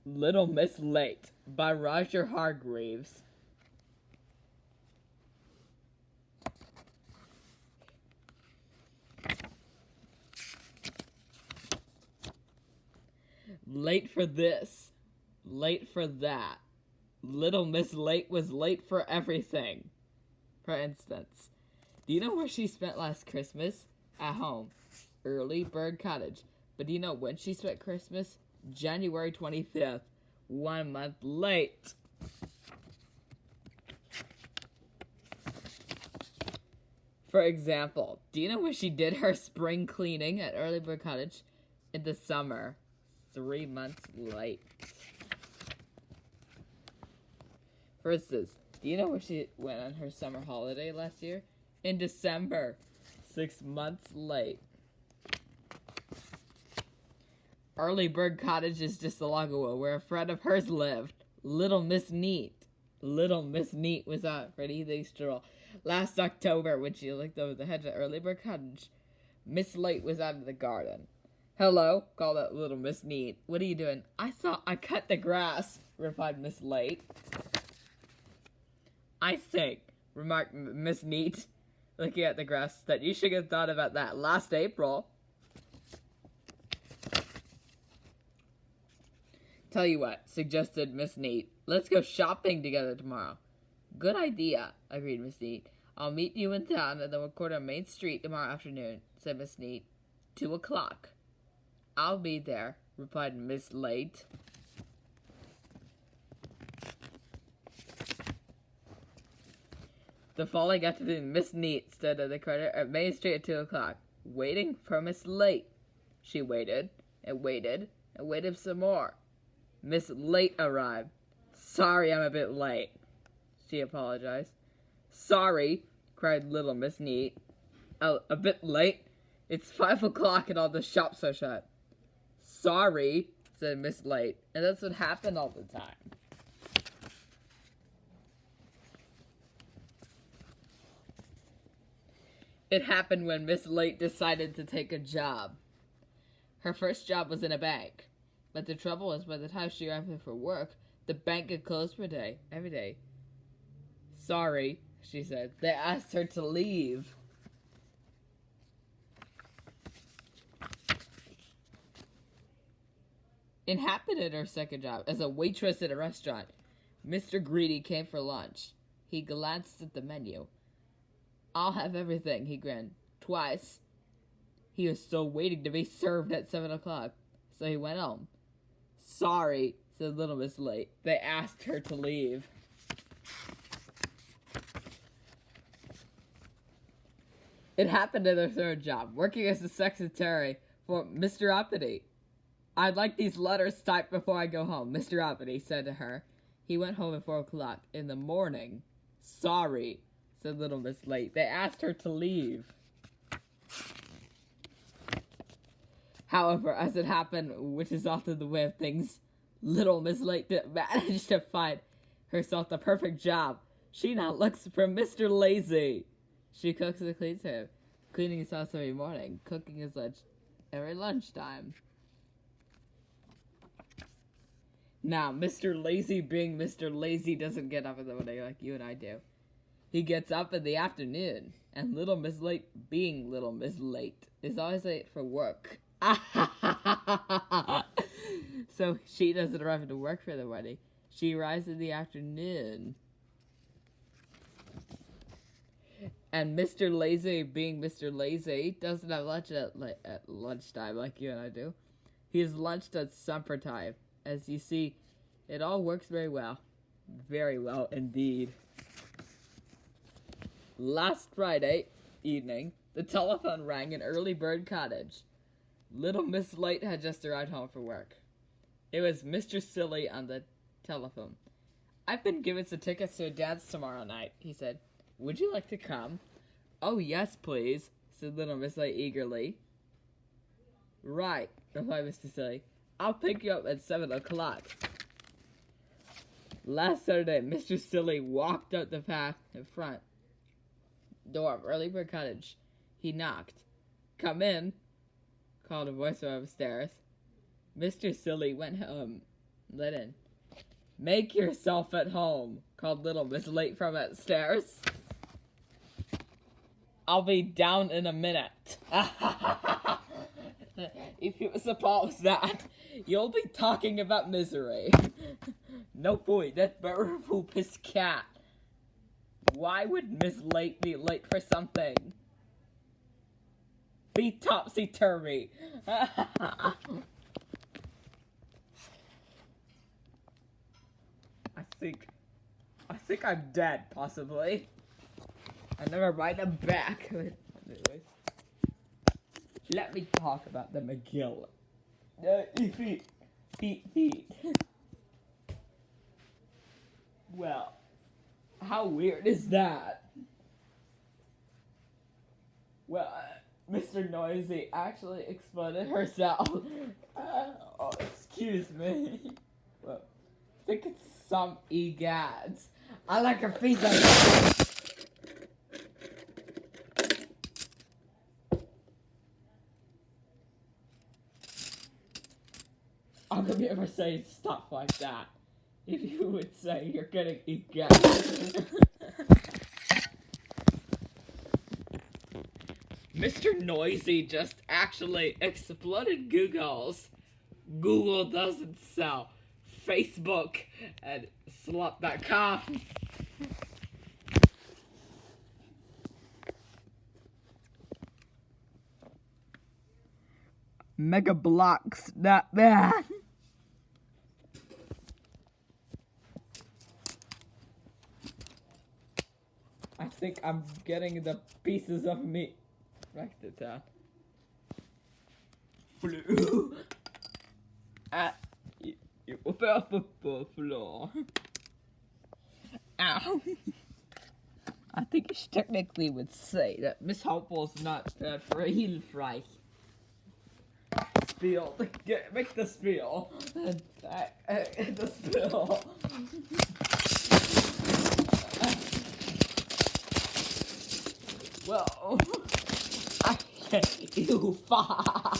Little Miss Late by Roger Hargreaves. Late for this, late for that. Little Miss Late was late for everything. For instance, do you know where she spent last Christmas? At home. Early Bird Cottage. But do you know when she spent Christmas? January 25th. 1 month late. For example, do you know when she did her spring cleaning at Early Bird Cottage? In the summer. 3 months late. For instance, do you know where she went on her summer holiday last year? In December. 6 months late. Early Bird Cottage is just along the way where a friend of hers lived. Little Miss Neat. Little Miss Neat was out for an evening stroll. Last October, when she looked over the hedge at Early Bird Cottage, Miss Late was out in the garden. "Hello," called out Little Miss Neat. "What are you doing?" "I thought I cut the grass," replied Miss Late. "I think," remarked Miss Neat, looking at the grass, "that you should have thought about that last April." "Tell you what," suggested Miss Neat. "Let's go shopping together tomorrow." "Good idea," agreed Miss Neat. "I'll meet you in town and then we'll quarter on Main Street tomorrow afternoon," said Miss Neat. 2 o'clock. "I'll be there," replied Miss Late. The following afternoon, Miss Neat stood at the corner at Main Street at 2 o'clock, waiting for Miss Late. She waited, and waited, and waited some more. Miss Late arrived. "Sorry I'm a bit late," she apologized. "Sorry," cried Little Miss Neat. A bit late? It's 5 o'clock and all the shops are shut." "Sorry," said Miss Late, and that's what happened all the time. It happened when Miss Late decided to take a job. Her first job was in a bank. But the trouble was, by the time she arrived there for work, the bank had closed for every day. "Sorry," she said. They asked her to leave. It happened at her second job as a waitress at a restaurant. Mr. Greedy came for lunch. He glanced at the menu. "I'll have everything," he grinned. "Twice." He was still waiting to be served at 7 o'clock, so he went home. "Sorry," said Little Miss Late. They asked her to leave. It happened at her third job, working as a secretary for Mr. Uppity. "I'd like these letters typed before I go home," Mr. Uppity said to her. He went home at 4 o'clock in the morning. "Sorry," said Little Miss Late. They asked her to leave. However, as it happened, which is often the way of things, Little Miss Late managed to find herself the perfect job. She now looks for Mr. Lazy. She cooks and cleans him, cleaning his house every morning, cooking his lunch every lunchtime. Now, Mr. Lazy being Mr. Lazy doesn't get up in the morning like you and I do. He gets up in the afternoon, and Little Miss Late being Little Miss Late is always late for work. So she doesn't arrive to work for the wedding. She arrives in the afternoon. And Mr. Lazy, being Mr. Lazy, doesn't have lunch at lunchtime like you and I do. He has lunched at supper time. As you see, it all works very well. Very well indeed. Last Friday evening, the telephone rang in Early Bird Cottage. Little Miss Late had just arrived home from work. It was Mr. Silly on the telephone. "I've been given some tickets to a dance tomorrow night," he said. "Would you like to come?" "Oh, yes, please," said Little Miss Late eagerly. "Right," replied Mr. Silly. "I'll pick you up at 7 o'clock. Last Saturday, Mr. Silly walked up the path in front door of Early Bird Cottage. He knocked. "Come in," called a voice from upstairs. Mr. Silly went home Linen. Make yourself at home, called little Miss Late from upstairs. I'll be down in a minute. If you suppose that, you'll be talking about misery. No boy, that better poop his cat. Why would Miss Late be late for something? Be topsy-turvy. I think I'm dead, possibly. I never mind, I'm back. Anyways, let me talk about the McGill. Feet. Well, how weird is that? Well, Mr. Noisy actually exploded herself. Oh, excuse me. Well, I think it's some egads. I like her face like that. How come you ever say stuff like that? If you would say you're getting egads. Mr. Noisy just actually exploded Google's. Google doesn't sell Facebook and slop.com. Mega Bloks, not bad. I think I'm getting the pieces of meat back to town. Flu. You fell off the floor. Ow. I think you technically would say that Miss Hopeful's not bad for a heel fry. Spiel. Make the spiel. The spiel. Well, you fuck.